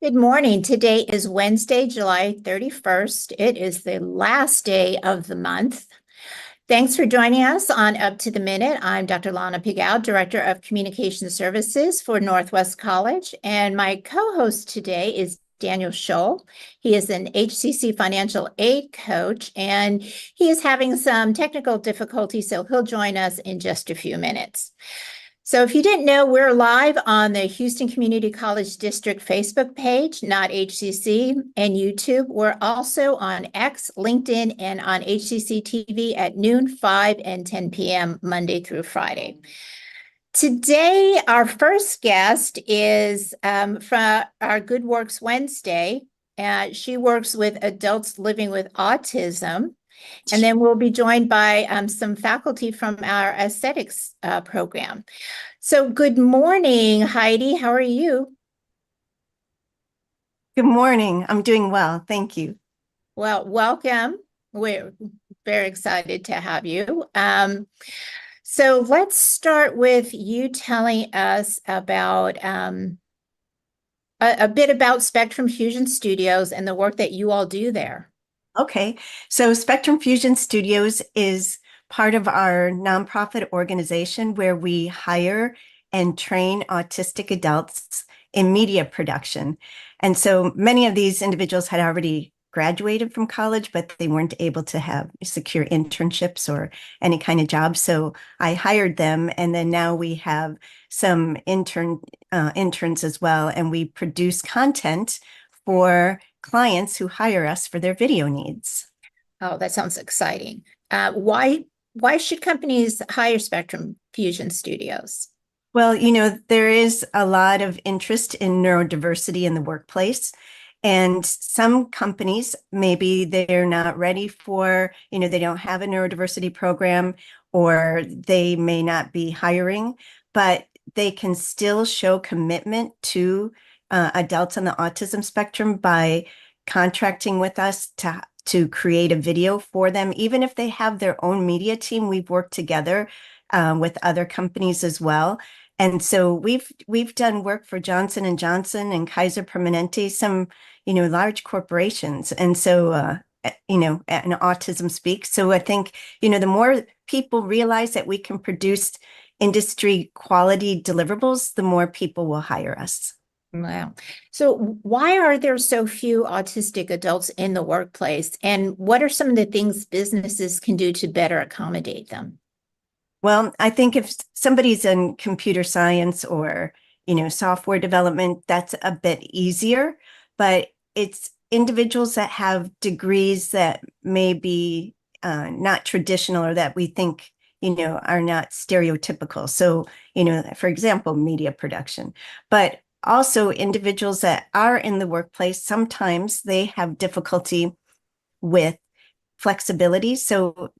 Good morning. Today is Wednesday, July 31st. It is the last day of the month. Thanks for joining us on Up to the Minute. I'm Dr. Lana Pigow, Director of Communication Services for Northwest College, and my co-host today is Daniel Scholl. He is an HCC financial aid coach, and he is having some technical difficulties, so he'll join us in just a few minutes. So if you didn't know, we're live on the Houston Community College District Facebook page, not HCC, and YouTube. We're also on X, LinkedIn, and on HCCTV at noon, 5, and 10 p.m. Monday through Friday. Today, our first guest is from our Good Works Wednesday. She works with adults living with autism. And then we'll be joined by some faculty from our Esthetics program. So good morning, Heidi. How are you? Good morning. I'm doing well. Thank you. Well, welcome. We're very excited to have you. So let's start with you telling us about a bit about Spectrum Fusion Studios and the work that you all do there. Okay, so Spectrum Fusion Studios is part of our nonprofit organization where we hire and train autistic adults in media production. And so many of these individuals had already graduated from college, but they weren't able to have secure internships or any kind of job. So I hired them, and then now we have some interns as well, and we produce content for clients who hire us for their video needs. Oh, that sounds exciting. Why should companies hire Spectrum Fusion Studios? Well, there is a lot of interest in neurodiversity in the workplace. And some companies, maybe they're not ready for, they don't have a neurodiversity program, or they may not be hiring, but they can still show commitment to adults on the autism spectrum by contracting with us to create a video for them. Even if they have their own media team, we've worked together with other companies as well. And so we've done work for Johnson and Johnson and Kaiser Permanente, some large corporations, and so and autism speaks. So I think the more people realize that we can produce industry quality deliverables, the more people will hire us. Wow. So why are there so few autistic adults in the workplace? And what are some of the things businesses can do to better accommodate them? Well, I think if somebody's in computer science or, software development, that's a bit easier, but it's individuals that have degrees that may be not traditional, or that we think, are not stereotypical. So, for example, media production, but also individuals that are in the workplace, sometimes they have difficulty with flexibility. So,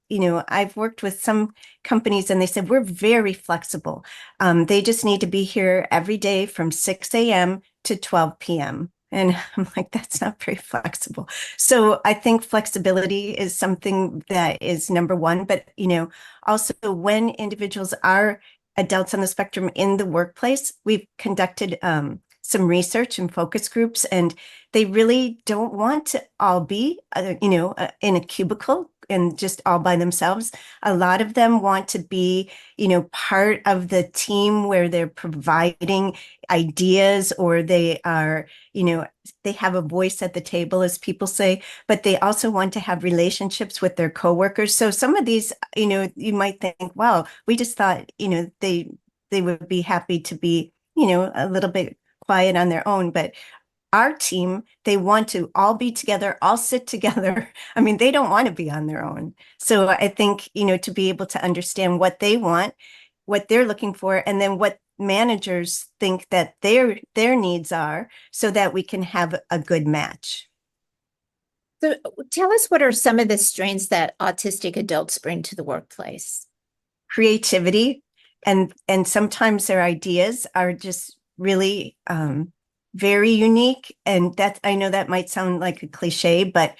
I've worked with some companies and they said, we're very flexible. They just need to be here every day from 6 a.m. to 12 p.m. And I'm like, that's not very flexible. So I think flexibility is something that is number one. But, also when individuals are adults on the spectrum in the workplace, we've conducted some research and focus groups, and they really don't want to all be, in a cubicle and just all by themselves. A lot of them want to be, part of the team where they're providing ideas, or they are, they have a voice at the table, as people say, but they also want to have relationships with their coworkers. So some of these, you might think, wow, we just thought, they would be happy to be, a little bit quiet on their own, but our team, they want to all be together, all sit together. I mean, they don't want to be on their own. So I think, to be able to understand what they want, what they're looking for, and then what managers think that their needs are, so that we can have a good match. So tell us, what are some of the strengths that autistic adults bring to the workplace? Creativity, and sometimes their ideas are just really very unique. And that, I know that might sound like a cliche, but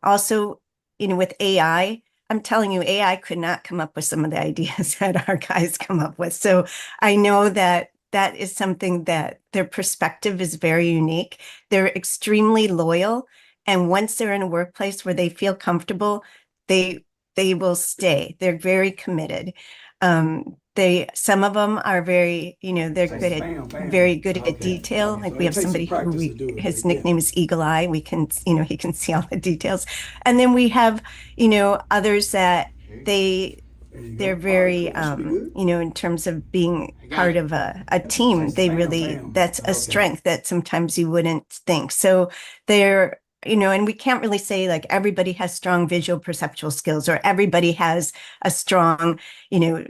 also with AI, I'm telling you, AI could not come up with some of the ideas that our guys come up with. So I know that that is something that their perspective is very unique. They're extremely loyal. And once they're in a workplace where they feel comfortable, they will stay. They're very committed. Some of them are very, they're very good at detail. Like we have somebody who his nickname is Eagle Eye. We can, he can see all the details. And then we have, others that they're very, in terms of being part of a team, that's a strength that sometimes you wouldn't think. So they're, and we can't really say like everybody has strong visual perceptual skills or everybody has a strong,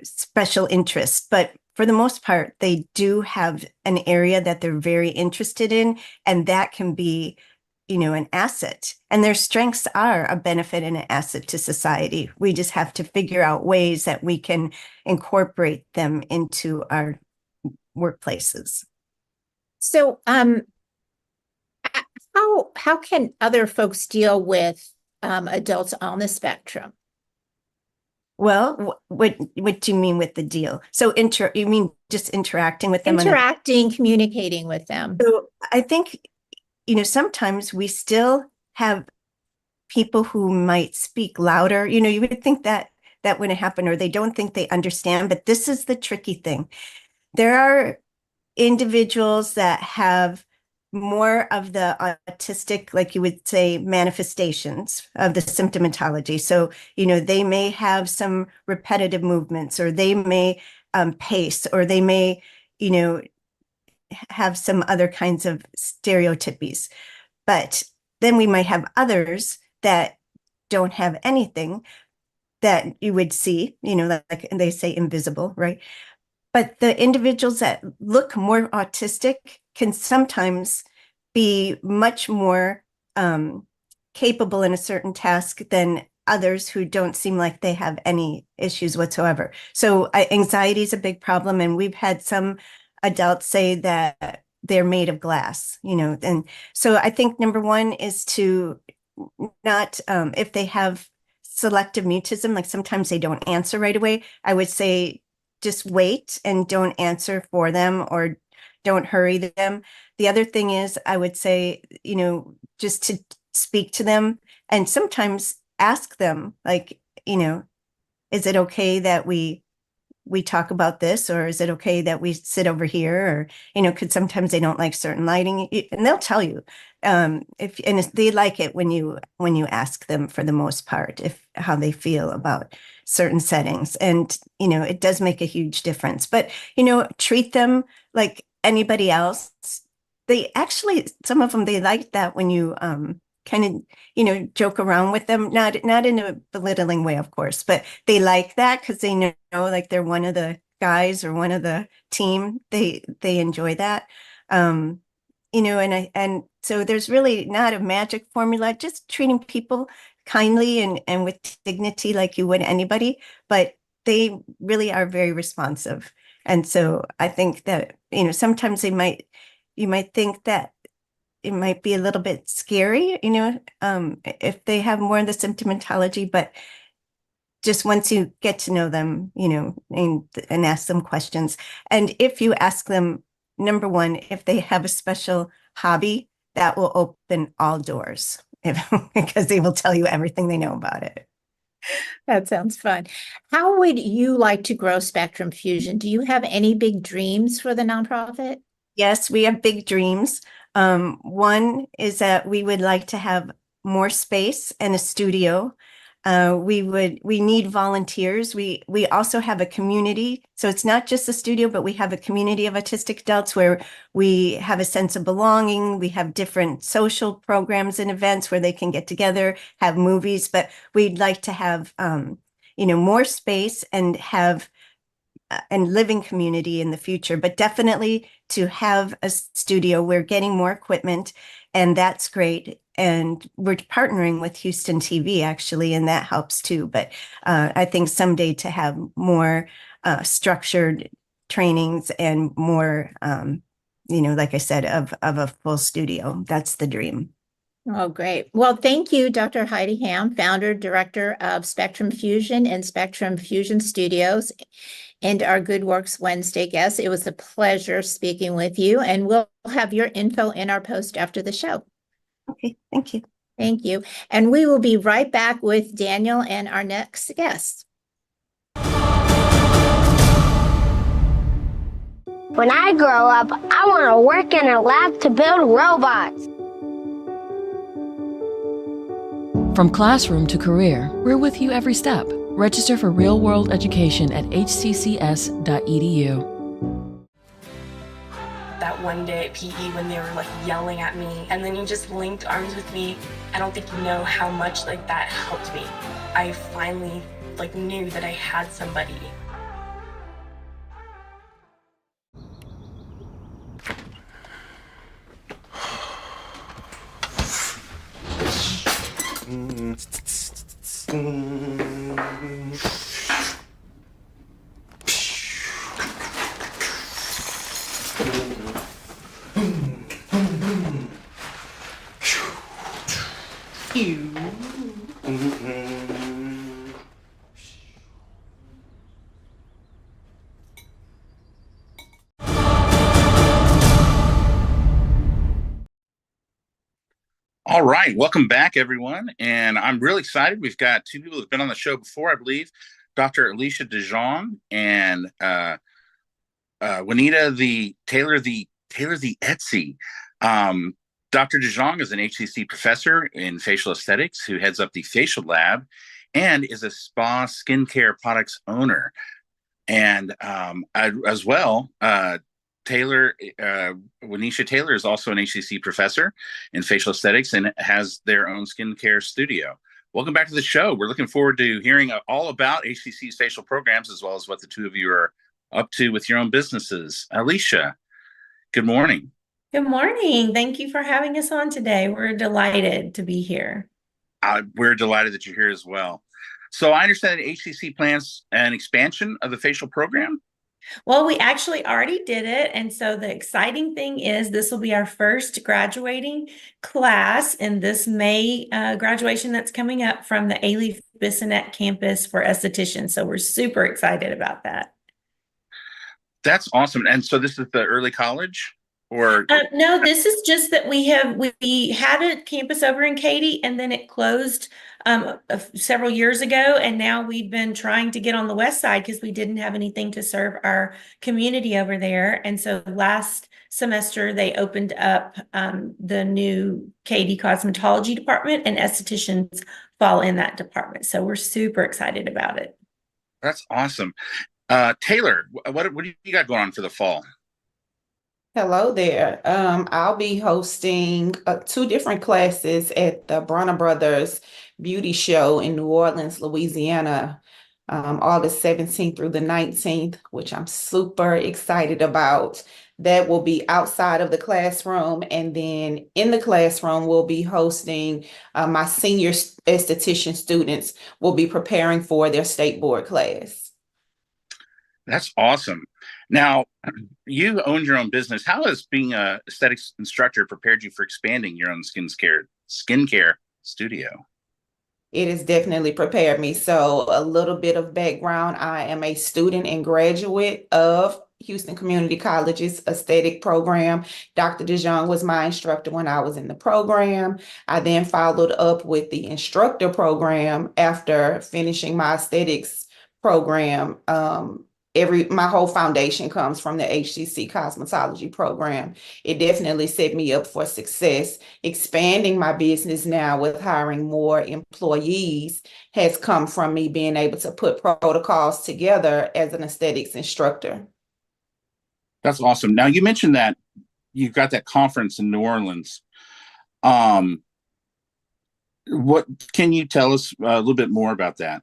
special interest. But for the most part, they do have an area that they're very interested in, and that can be, an asset. And their strengths are a benefit and an asset to society. We just have to figure out ways that we can incorporate them into our workplaces. So, how can other folks deal with adults on the spectrum? Well, what do you mean with the deal? So you mean just interacting with them? Interacting, communicating with them. So I think, sometimes we still have people who might speak louder. You would think that wouldn't happen, or they don't think they understand, but this is the tricky thing. There are individuals that have more of the autistic, like you would say, manifestations of the symptomatology. So, they may have some repetitive movements, or they may pace, or they may, have some other kinds of stereotypies. But then we might have others that don't have anything that you would see, like they say invisible, right? But the individuals that look more autistic can sometimes be much more capable in a certain task than others who don't seem like they have any issues whatsoever. So anxiety is a big problem. And we've had some adults say that they're made of glass, and so I think number one is to not, if they have selective mutism, like sometimes they don't answer right away, I would say just wait and don't answer for them, or don't hurry them. The other thing is, I would say, just to speak to them and sometimes ask them, like, is it okay that we talk about this, or is it okay that we sit over here? Or, because sometimes they don't like certain lighting, and they'll tell you, if they like it when you ask them, for the most part, how they feel about certain settings. And, it does make a huge difference, but, treat them like anybody else. They actually, some of them, they like that when you, kind of, joke around with them, not in a belittling way, of course, but they like that because they know like they're one of the guys or one of the team. They enjoy that. And so there's really not a magic formula, just treating people kindly and with dignity like you would anybody, but they really are very responsive. And so I think that, sometimes you might think that it might be a little bit scary, if they have more of the symptomatology, but just once you get to know them, and ask them questions. And if you ask them, number one, if they have a special hobby, that will open all doors because they will tell you everything they know about it. That sounds fun. How would you like to grow Spectrum Fusion? Do you have any big dreams for the nonprofit? Yes, we have big dreams. One is that we would like to have more space and a studio. We need volunteers. We also have a community. So it's not just a studio, but we have a community of autistic adults where we have a sense of belonging. We have different social programs and events where they can get together, have movies, but we'd like to have, more space and have and living community in the future, but definitely to have a studio. We're getting more equipment, and that's great. And we're partnering with Houston TV, actually, and that helps too. But I think someday to have more structured trainings and more, like I said, of a full studio. That's the dream. Oh, great. Well, thank you, Dr. Heidi Ham, founder, director of Spectrum Fusion and Spectrum Fusion Studios, and our Good Works Wednesday guest. It was a pleasure speaking with you, and we'll have your info in our post after the show. Okay, thank you. Thank you. And we will be right back with Daniel and our next guest. When I grow up, I want to work in a lab to build robots. From classroom to career, we're with you every step. Register for real-world education at hccs.edu. That one day at PE when they were like yelling at me, and then you just linked arms with me. I don't think you know how much like that helped me. I finally like knew that I had somebody. All right, welcome back, everyone. And I'm really excited. We've got two people who've been on the show before, I believe, Dr. Alissa De Jongh and Waynetia Taylor, the Etsy. Dr. De Jongh is an HCC professor in facial aesthetics who heads up the facial lab and is a spa skincare products owner. And as well, Waynetia Taylor is also an HCC professor in facial aesthetics and has their own skincare studio. Welcome back to the show. We're looking forward to hearing all about HCC's facial programs, as well as what the two of you are up to with your own businesses. Alissa, good morning. Good morning. Thank you for having us on today. We're delighted to be here. We're delighted that you're here as well. So I understand that HCC plans an expansion of the facial program. Well, we actually already did it. And so the exciting thing is this will be our first graduating class in this May graduation that's coming up from the Alief Bissonnette campus for estheticians. So we're super excited about that. That's awesome. And so this is the early college? Or no, this is just that we had a campus over in Katy and then it closed several years ago, and now we've been trying to get on the west side because we didn't have anything to serve our community over there. And so last semester they opened up the new Katy cosmetology department, and estheticians fall in that department. So we're super excited about it. That's awesome. Taylor, what do you got going on for the fall? Hello there. I'll be hosting two different classes at the Bronner Brothers Beauty Show in New Orleans, Louisiana, August 17th through the 19th, which I'm super excited about. That will be outside of the classroom. And then in the classroom, we'll be hosting my senior esthetician students will be preparing for their state board class. That's awesome. Now, you own your own business. How has being an aesthetics instructor prepared you for expanding your own skincare studio? It has definitely prepared me. So a little bit of background. I am a student and graduate of Houston Community College's aesthetic program. Dr. De Jongh was my instructor when I was in the program. I then followed up with the instructor program after finishing my aesthetics program. My whole foundation comes from the HCC cosmetology program. It definitely set me up for success. Expanding my business now with hiring more employees has come from me being able to put protocols together as an aesthetics instructor. That's awesome. Now, you mentioned that you've got that conference in New Orleans. What can you tell us a little bit more about that?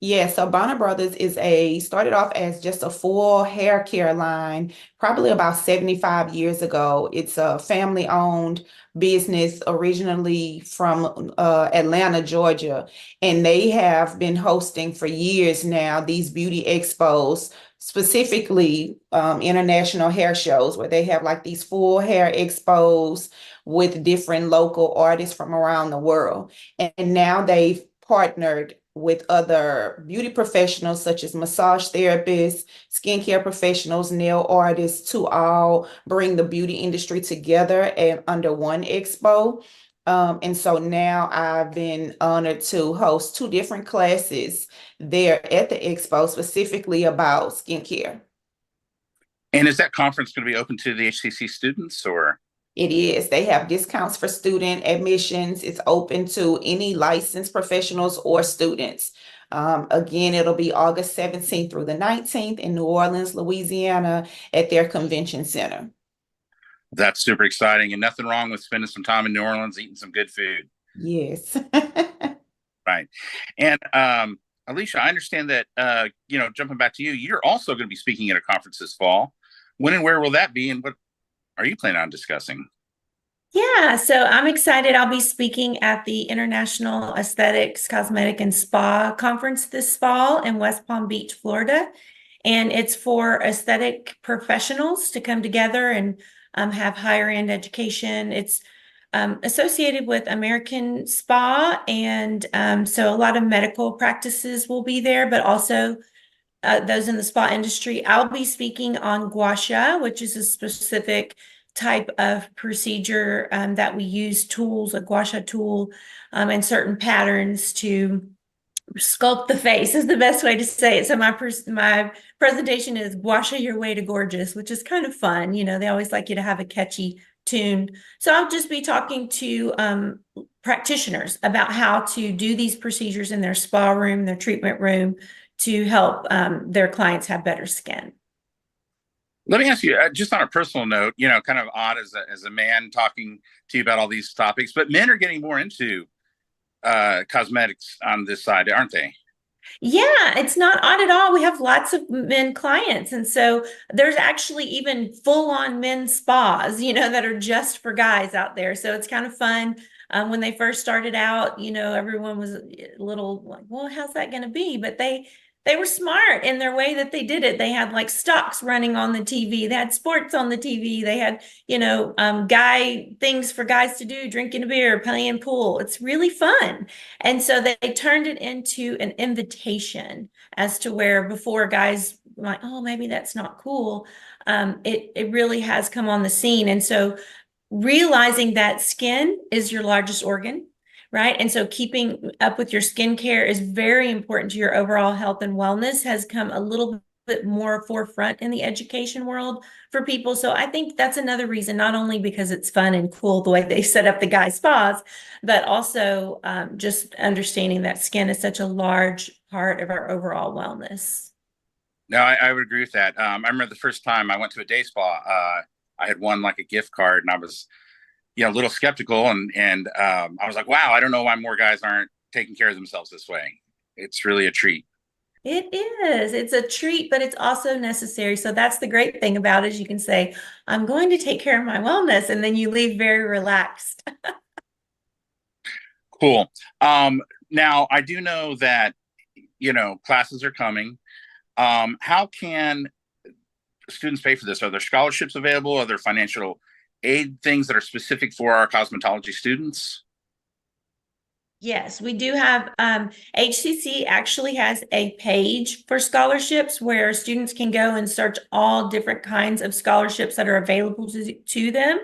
Yeah, so Bonner Brothers started off as just a full hair care line, probably about 75 years ago. It's a family-owned business originally from Atlanta, Georgia, and they have been hosting for years now these beauty expos, specifically international hair shows where they have like these full hair expos with different local artists from around the world. And now they've partnered with other beauty professionals such as massage therapists, skincare professionals, nail artists to all bring the beauty industry together and under one expo. And so now I've been honored to host two different classes there at the expo, specifically about skincare. And is that conference going to be open to the HCC students or? It is. They have discounts for student admissions. It's open to any licensed professionals or students. Again, it'll be August 17th through the 19th in New Orleans, Louisiana, at their convention center. That's super exciting, and nothing wrong with spending some time in New Orleans eating some good food. Yes. Right. And Alicia, I understand that, jumping back to you, you're also going to be speaking at a conference this fall. When and where will that be, and what are you planning on discussing? Yeah, so I'm excited. I'll be speaking at the International Aesthetics, Cosmetic, and Spa Conference this fall in West Palm Beach, Florida. And it's for aesthetic professionals to come together and have higher end education. It's associated with American Spa. And so a lot of medical practices will be there, but also those in the spa industry. I'll be speaking on gua sha, which is a specific type of procedure that we use tools, a gua sha tool, and certain patterns to sculpt the face is the best way to say it. So my presentation is gua sha your way to gorgeous, which is kind of fun. You know, they always like you to have a catchy tune. So I'll just be talking to practitioners about how to do these procedures in their spa room, their treatment room, to help their clients have better skin. Let me ask you, just on a personal note, kind of odd as a man talking to you about all these topics, but men are getting more into cosmetics on this side, aren't they? Yeah, it's not odd at all. We have lots of men clients. And so there's actually even full-on men spas, that are just for guys out there. So it's kind of fun. When they first started out, everyone was a little like, well, how's that going to be? But they were smart in their way that they did it. They had like stocks running on the TV. They had sports on the TV. They had, guy things for guys to do, drinking a beer, playing pool. It's really fun. And so they turned it into an invitation as to where before guys were like, oh, maybe that's not cool. It really has come on the scene. And so realizing that skin is your largest organ, right? And so keeping up with your skincare is very important to your overall health and wellness, has come a little bit more forefront in the education world for people. So I think that's another reason, not only because it's fun and cool the way they set up the guy spas, but also just understanding that skin is such a large part of our overall wellness. No, I would agree with that. I remember the first time I went to a day spa, I had won like a gift card, and I was a little skeptical, and I was like, wow, I don't know why more guys aren't taking care of themselves this way. It's really a treat. It is. It's a treat, but it's also necessary. So that's the great thing about it, is you can say, I'm going to take care of my wellness, and then you leave very relaxed. Cool. Now I do know that, classes are coming. How can students pay for this? Are there scholarships available? Are there financial aid things that are specific for our cosmetology students? Yes, we do have, HCC actually has a page for scholarships where students can go and search all different kinds of scholarships that are available to them.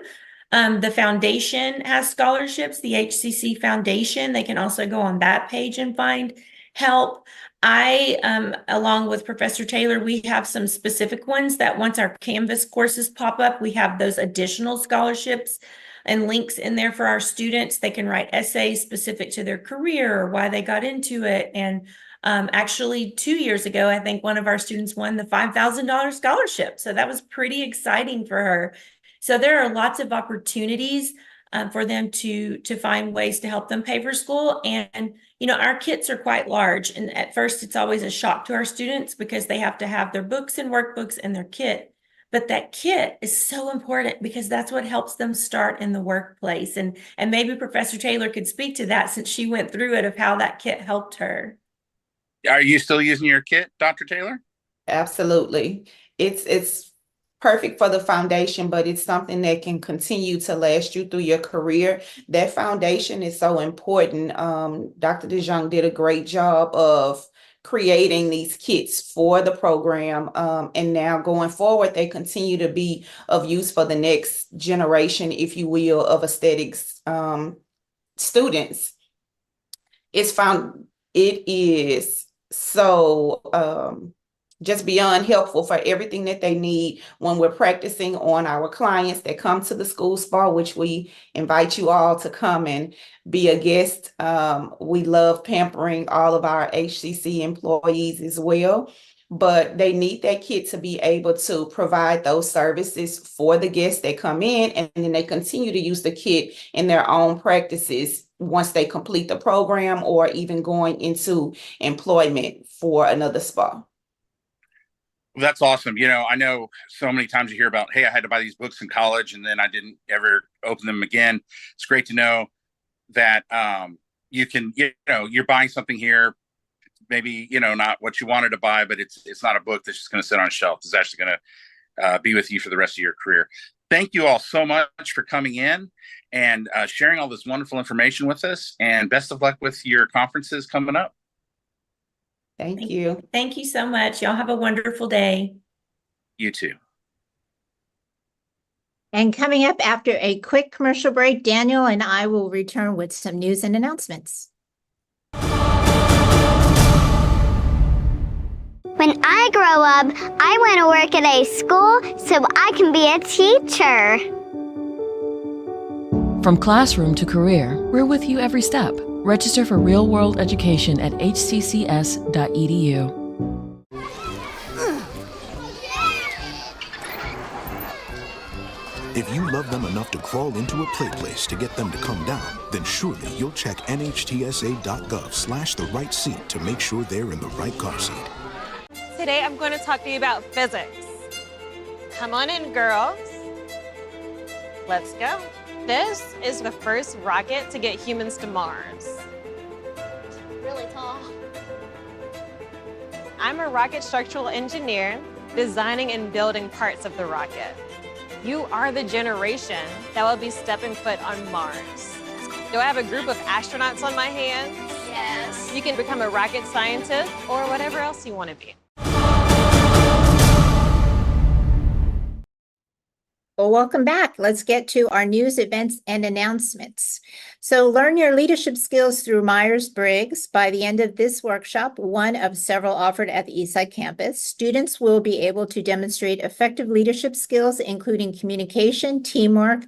The foundation has scholarships, the HCC Foundation. They can also go on that page and find help. Along with Professor Taylor, we have some specific ones that once our Canvas courses pop up, we have those additional scholarships and links in there for our students. They can write essays specific to their career or why they got into it. And actually 2 years ago, I think one of our students won the $5,000 scholarship. So that was pretty exciting for her. So there are lots of opportunities for them to find ways to help them pay for school. And, you know, our kits are quite large. And at first it's always a shock to our students because they have to have their books and workbooks and their kit. But that kit is so important because that's what helps them start in the workplace. And maybe Professor Taylor could speak to that since she went through it of how that kit helped her. Are you still using your kit, Dr. Taylor? Absolutely. It's perfect for the foundation, but it's something that can continue to last you through your career. That foundation is so important. Dr. De Jongh did a great job of creating these kits for the program. And now going forward, they continue to be of use for the next generation, if you will, of aesthetics students. It is so just beyond helpful for everything that they need when we're practicing on our clients that come to the school spa, which we invite you all to come and be a guest. We love pampering all of our HCC employees as well, but they need that kit to be able to provide those services for the guests that come in, and then they continue to use the kit in their own practices once they complete the program or even going into employment for another spa. That's awesome. You know, I know so many times you hear about, hey, I had to buy these books in college and then I didn't ever open them again. It's great to know that you can, you know, you're buying something here, maybe, you know, not what you wanted to buy, but it's not a book that's just going to sit on a shelf. It's actually going to be with you for the rest of your career. Thank you all so much for coming in and sharing all this wonderful information with us, and best of luck with your conferences coming up. Thank you. Thank you so much. Y'all have a wonderful day. You too. And coming up after a quick commercial break, Daniel and I will return with some news and announcements. When I grow up, I want to work at a school so I can be a teacher. From classroom to career, we're with you every step. Register for real-world education at hccs.edu. If you love them enough to crawl into a play place to get them to come down, then surely you'll check nhtsa.gov/the right seat to make sure they're in the right car seat. Today I'm going to talk to you about physics. Come on in, girls. Let's go. This is the first rocket to get humans to Mars. Really tall. I'm a rocket structural engineer, designing and building parts of the rocket. You are the generation that will be stepping foot on Mars. Do I have a group of astronauts on my hands? Yes. You can become a rocket scientist or whatever else you want to be. Well, welcome back. Let's get to our news, events, and announcements. So learn your leadership skills through Myers-Briggs. By the end of this workshop, one of several offered at the Eastside campus, students will be able to demonstrate effective leadership skills, including communication, teamwork,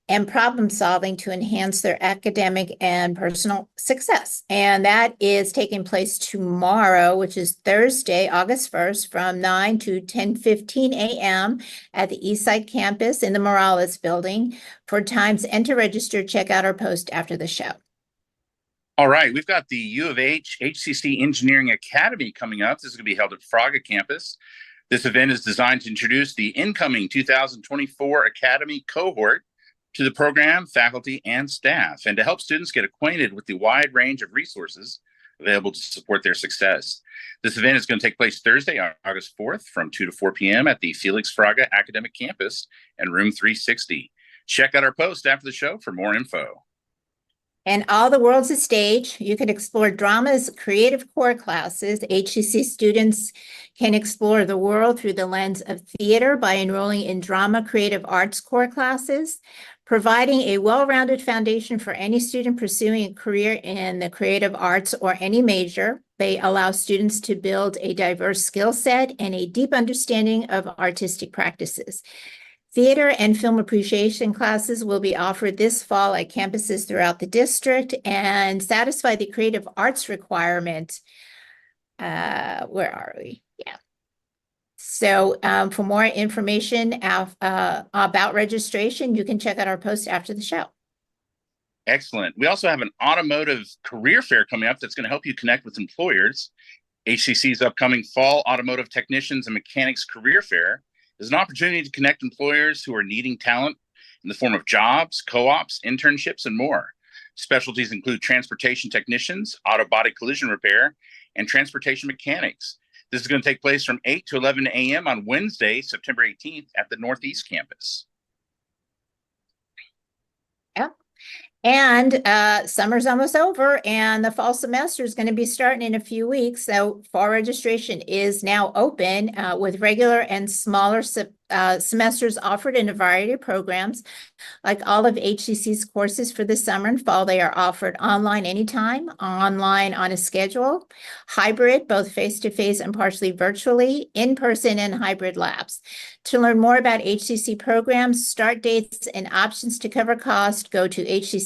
and problem solving to enhance their academic and personal success. And that is taking place tomorrow, which is Thursday, August 1st, from 9 to 10:15 a.m. at the Eastside campus in the Morales building. For times and to register, check out our post after the show. All right, we've got the U of H HCC Engineering Academy coming up. This is going to be held at Fraga campus. This event is designed to introduce the incoming 2024 Academy cohort to the program, faculty, and staff, and to help students get acquainted with the wide range of resources available to support their success. This event is going to take place Thursday, August 4th from 2 to 4 p.m. at the Felix Fraga Academic Campus and room 360. Check out our post after the show for more info. And All the World's a Stage. You can explore drama's creative core classes. HCC students can explore the world through the lens of theater by enrolling in drama creative arts core classes, providing a well-rounded foundation for any student pursuing a career in the creative arts or any major. They allow students to build a diverse skill set and a deep understanding of artistic practices. Theater and film appreciation classes will be offered this fall at campuses throughout the district and satisfy the creative arts requirement. Where are we? Yeah. So for more information about registration, you can check out our post after the show. Excellent. We also have an automotive career fair coming up that's going to help you connect with employers. HCC's upcoming Fall Automotive Technicians and Mechanics Career Fair is an opportunity to connect employers who are needing talent in the form of jobs, co-ops, internships, and more. Specialties include transportation technicians, auto body collision repair, and transportation mechanics. This is going to take place from 8 to 11 a.m. on Wednesday, September 18th at the Northeast Campus. Yep. And summer's almost over and the fall semester is going to be starting in a few weeks. So fall registration is now open with regular and smaller semesters offered in a variety of programs. Like all of HCC's courses for the summer and fall, they are offered online anytime, online on a schedule, hybrid, both face-to-face and partially virtually, in-person and hybrid labs. To learn more about HCC programs, start dates, and options to cover cost, go to hccs.edu/apply.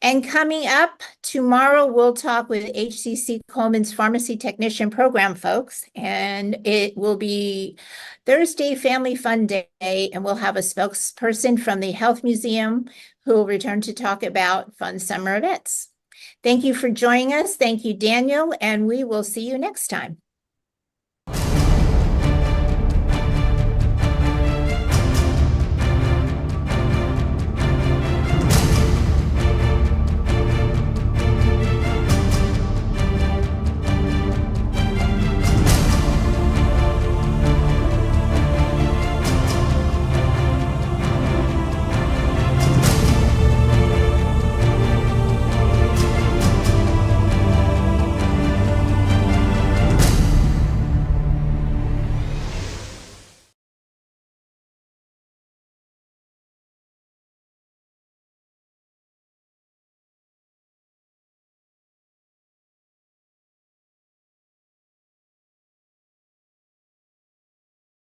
And coming up tomorrow, we'll talk with HCC Coleman's Pharmacy Technician Program folks, and it will be Thursday Family Fun Day, and we'll have a spokesperson from the Health Museum who will return to talk about fun summer events. Thank you for joining us. Thank you, Daniel, and we will see you next time.